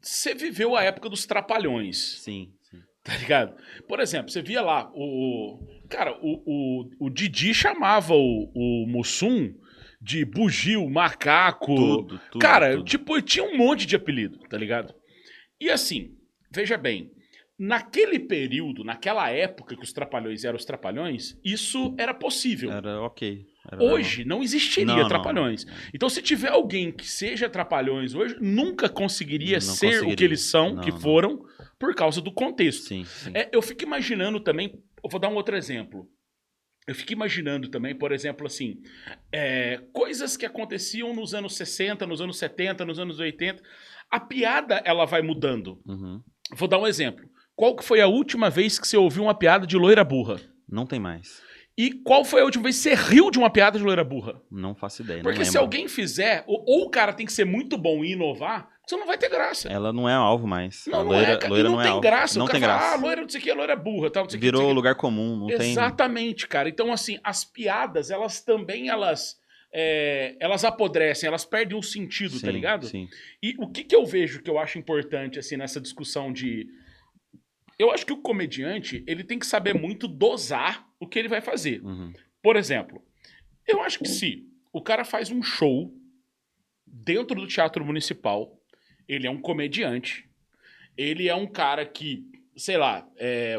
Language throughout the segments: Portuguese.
Você viveu a época dos Trapalhões, Sim, sim. tá ligado? Por exemplo, você via lá, cara, o Didi chamava o Mussum de bugio, macaco. Tudo, tudo, Cara, tudo. tipo, tinha um monte de apelido, tá ligado? E assim, veja bem, naquele período, naquela época que os Trapalhões eram os Trapalhões, isso era possível. Era ok. Era normal. Hoje não existiria Não, não, não. Trapalhões. Então, se tiver alguém que seja Trapalhões hoje, nunca conseguiria Não ser o que conseguiria. eles são, que Não, não. foram, por causa do contexto. Sim, sim. Eu fico imaginando também, eu vou dar um outro exemplo. Eu fico imaginando também, por exemplo, assim, coisas que aconteciam nos anos 60, nos anos 70, nos anos 80. A piada, ela vai mudando. Uhum. Vou dar um exemplo. Qual que foi a última vez que você ouviu uma piada de loira burra? Não tem mais. E qual foi a última vez que você riu de uma piada de loira burra? Não faço ideia, Porque não se lembro. alguém fizer, ou o cara tem que ser muito bom e inovar, você não vai ter graça. Ela não é alvo mais. Não, A não loira, é, cara. loira E não é tem alvo. graça. Não O cara tem fala, graça. loira não sei o que, loira é burra, tal, não sei o que. Virou não sei o que. lugar comum, não tem... Exatamente, cara. Então, assim, as piadas, elas também, elas apodrecem, elas perdem o sentido, Sim, tá ligado? sim. E o que eu vejo que eu acho importante, assim, nessa discussão de... Eu acho que o comediante, ele tem que saber muito dosar o que ele vai fazer. Uhum. Por exemplo, eu acho que se o cara faz um show dentro do Teatro Municipal, ele é um comediante, ele é um cara que, sei lá,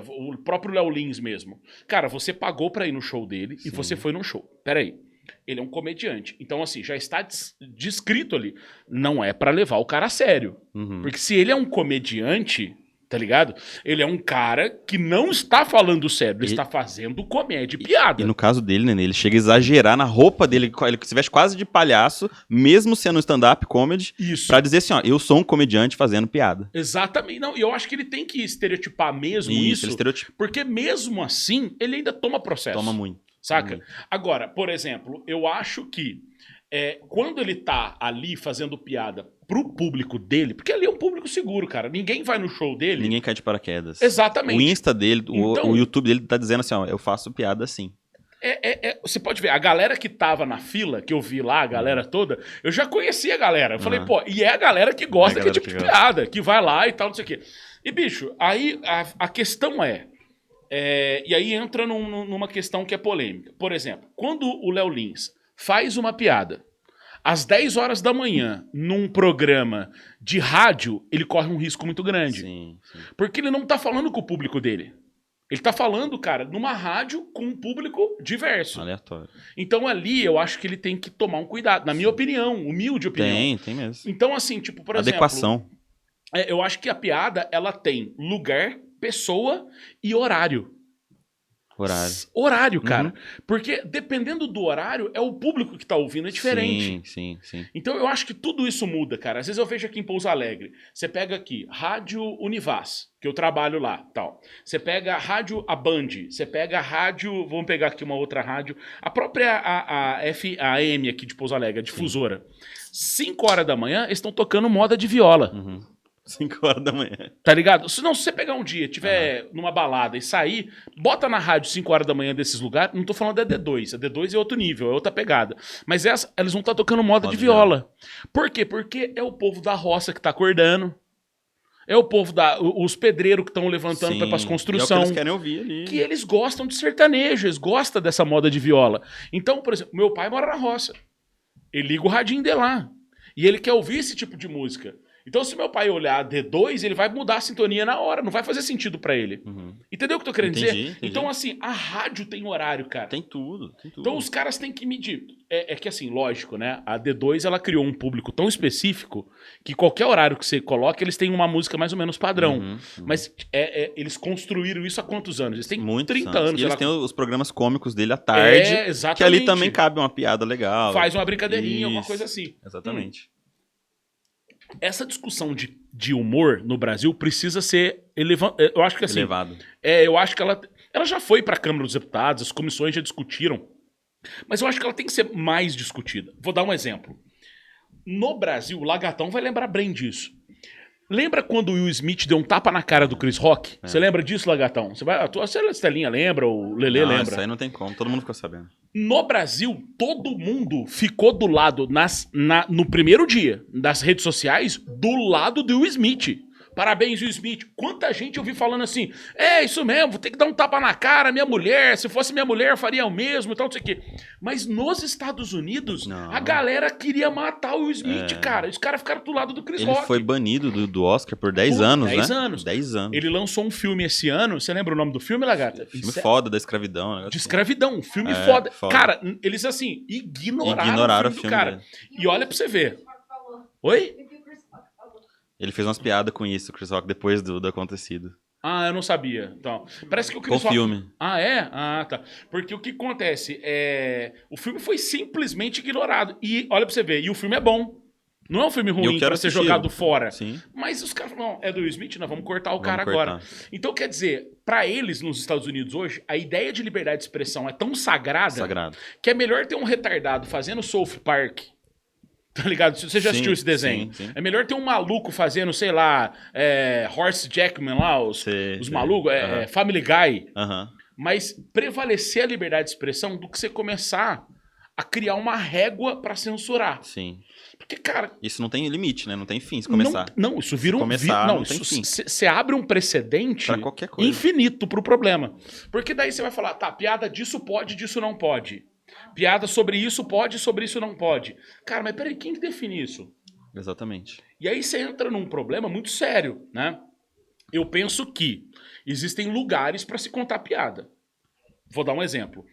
o próprio Léo Lins mesmo. Cara, você pagou pra ir no show dele e Sim. você foi no show. Peraí. Ele é um comediante. Então, assim, já está descrito ali. Não é pra levar o cara a sério. Uhum. Porque se ele é um comediante, tá ligado? Ele é um cara que não está falando sério, ele está fazendo comédia e piada. E no caso dele, né, ele chega a exagerar na roupa dele, ele se veste quase de palhaço, mesmo sendo stand-up comedy, Isso. pra dizer assim, ó, eu sou um comediante fazendo piada. Exatamente. Não, e eu acho que ele tem que estereotipar mesmo isso, ele estereotipa. porque mesmo assim, ele ainda toma processo. Toma muito. Saca? Muito. Agora, por exemplo, eu acho que quando ele tá ali fazendo piada pro público dele, porque ali é um público seguro, cara. Ninguém vai no show dele. Ninguém cai de paraquedas. Exatamente. O Insta dele, Então, o YouTube dele tá dizendo assim, ó, eu faço piada assim. Você pode ver, a galera que tava na fila, que eu vi lá, a galera toda, eu já conhecia a galera. Eu falei, pô, e é a galera que gosta daquele tipo de piada, que vai lá e tal, não sei o quê. E, bicho, aí a questão e aí entra numa questão que é polêmica. Por exemplo, quando o Léo Lins faz uma piada às 10 horas da manhã num programa de rádio, ele corre um risco muito grande. Sim, sim. Porque ele não tá falando com o público dele. Ele tá falando, cara, numa rádio com um público diverso. Aleatório. Então ali eu acho que ele tem que tomar um cuidado, na minha opinião, humilde opinião. Tem mesmo. Então assim, tipo, por Adequação. exemplo... eu acho que a piada, ela tem lugar, pessoa e horário. Horário, cara. Porque dependendo do horário, é o público que tá ouvindo, é diferente. Sim. Então eu acho que tudo isso muda, cara. Às vezes eu vejo aqui em Pouso Alegre, você pega aqui, Rádio Univaz, que eu trabalho lá, tal. Você pega a Rádio A Band, você pega a rádio, vamos pegar aqui uma outra rádio, a própria a AM aqui de Pouso Alegre, a difusora. 5 horas da manhã, eles estão tocando moda de viola. 5 horas da manhã. Tá ligado? Se você pegar um dia, tiver numa balada e sair, bota na rádio 5 horas da manhã desses lugares, não tô falando da D2, a D2 é outro nível, é outra pegada. Mas eles vão estar tocando moda de viola. Por quê? Porque é o povo da roça que tá acordando, é o povo os pedreiros que estão levantando para as construções. É o que eles querem ouvir ali. Que eles gostam de sertanejo, eles gostam dessa moda de viola. Então, por exemplo, meu pai mora na roça. Ele liga o radinho dele lá. E ele quer ouvir esse tipo de música. Então, se meu pai olhar D2, ele vai mudar a sintonia na hora. Não vai fazer sentido pra ele. Entendeu o que eu tô querendo dizer? Entendi. Então, assim, a rádio tem horário, cara. Tem tudo. Então, os caras têm que medir. É que, assim, lógico, né? A D2, ela criou um público tão específico que qualquer horário que você coloca, eles têm uma música mais ou menos padrão. Mas eles construíram isso há quantos anos? Eles têm 30 anos. E eles têm os programas cômicos dele à tarde. Exatamente. Que ali também cabe uma piada legal. Faz uma brincadeirinha, alguma coisa assim. Exatamente. Essa discussão de humor no Brasil precisa ser eu acho que assim, elevado. Eu acho que ela já foi para a Câmara dos Deputados, as comissões já discutiram, mas eu acho que ela tem que ser mais discutida. Vou dar um exemplo. No Brasil, o Lagatão vai lembrar bem disso. Lembra quando o Will Smith deu um tapa na cara do Chris Rock? Você lembra disso, Lagatão? Você vai, a tua Estelinha lembra, o Lelê lembra. Isso aí não tem como, todo mundo ficou sabendo. No Brasil, todo mundo ficou do lado, no primeiro dia, das redes sociais, do lado do Will Smith. Parabéns, Will Smith. Quanta gente eu vi falando assim, isso mesmo, vou ter que dar um tapa na cara, minha mulher, se fosse minha mulher eu faria o mesmo e tal, não sei o quê. Mas nos Estados Unidos, a galera queria matar o Will Smith, cara. Os caras ficaram do lado do Chris Rock. Ele foi banido do Oscar por 10 anos, 10 né? anos. 10 anos. Ele lançou um filme esse ano, você lembra o nome do filme, Lagarta? Filme foda da escravidão. De escravidão, um filme foda. Cara, eles assim, ignoraram o filme do cara. Dele. E olha pra você ver. Oi? Ele fez umas piadas com isso, o Chris Rock, depois do acontecido. Eu não sabia. Então, parece que o Chris Rock... filme. Tá. Porque o que acontece o filme foi simplesmente ignorado. E olha pra você ver, e o filme é bom. Não é um filme ruim pra ser jogado fora. Sim. Mas os caras falam, é do Will Smith, nós vamos cortar o cara agora. Então, quer dizer, pra eles, nos Estados Unidos hoje, a ideia de liberdade de expressão é tão sagrada que é melhor ter um retardado fazendo South Park. Tá ligado? Você já assistiu esse desenho? Sim. É melhor ter um maluco fazendo, sei lá, Horace Jackman lá, os malucos, Family Guy. Mas prevalecer a liberdade de expressão do que você começar a criar uma régua pra censurar. Sim. Porque, cara... Isso não tem limite, né? Não tem fim se começar. Não, isso vira não tem fim. Você abre um precedente pra qualquer coisa. Infinito pro problema. Porque daí você vai falar, tá, piada disso pode, disso não pode. Piada sobre isso pode, sobre isso não pode. Cara, mas peraí, quem que define isso? Exatamente. E aí você entra num problema muito sério, né? Eu penso que existem lugares para se contar piada. Vou dar um exemplo.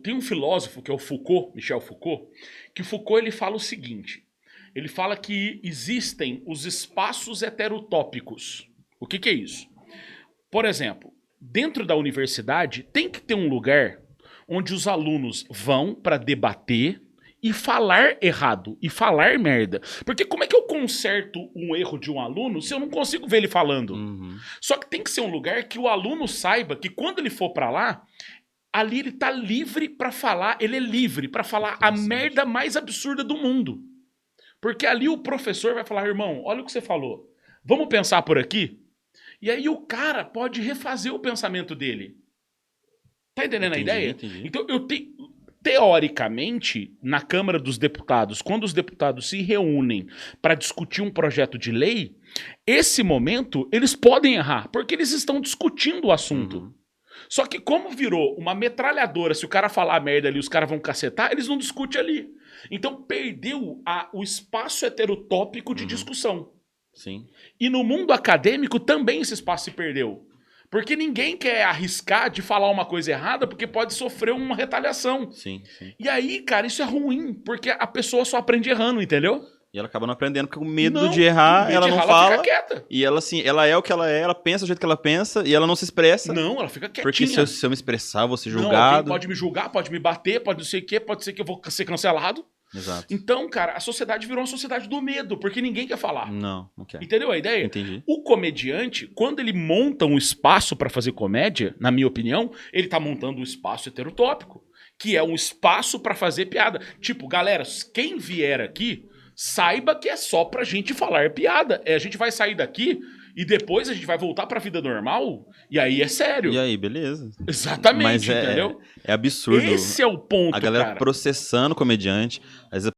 Tem um filósofo que é o Foucault, Michel Foucault, que Foucault ele fala o seguinte, ele fala que existem os espaços heterotópicos. O que é isso? Por exemplo, dentro da universidade tem que ter um lugar onde os alunos vão para debater e falar errado, e falar merda. Porque como é que eu conserto um erro de um aluno se eu não consigo ver ele falando? Só que tem que ser um lugar que o aluno saiba que quando ele for para lá, ali ele tá livre para falar, ele é livre para falar a merda mais absurda do mundo. Porque ali o professor vai falar, irmão, olha o que você falou, vamos pensar por aqui? E aí o cara pode refazer o pensamento dele. Tá entendendo a ideia? Entendi. Então, teoricamente, na Câmara dos Deputados, quando os deputados se reúnem para discutir um projeto de lei, esse momento eles podem errar, porque eles estão discutindo o assunto. Só que como virou uma metralhadora, se o cara falar merda ali, os caras vão cacetar, eles não discutem ali. Então, perdeu o espaço heterotópico de discussão. Sim. E no mundo acadêmico também esse espaço se perdeu. Porque ninguém quer arriscar de falar uma coisa errada porque pode sofrer uma retaliação. Sim. E aí, cara, isso é ruim, porque a pessoa só aprende errando, entendeu? E ela acaba não aprendendo, porque com medo de errar, ela não fala. Ela fica quieta. E ela, assim, ela é o que ela pensa do jeito que ela pensa, e ela não se expressa. Não, ela fica quietinha. Porque se eu me expressar, eu vou ser julgado. Não, alguém pode me julgar, pode me bater, pode não sei o quê, pode ser que eu vou ser cancelado. Exato. Então, cara, a sociedade virou uma sociedade do medo, porque ninguém quer falar. Não quer. Entendeu a ideia? Entendi. O comediante, quando ele monta um espaço pra fazer comédia, na minha opinião, ele tá montando um espaço heterotópico, que é um espaço pra fazer piada. Tipo, galera, quem vier aqui, saiba que é só pra gente falar piada. A gente vai sair daqui e depois a gente vai voltar pra vida normal, e aí é sério. E aí, beleza. Exatamente, mas entendeu? É absurdo. Esse é o ponto, a galera cara. processando o comediante. Às vezes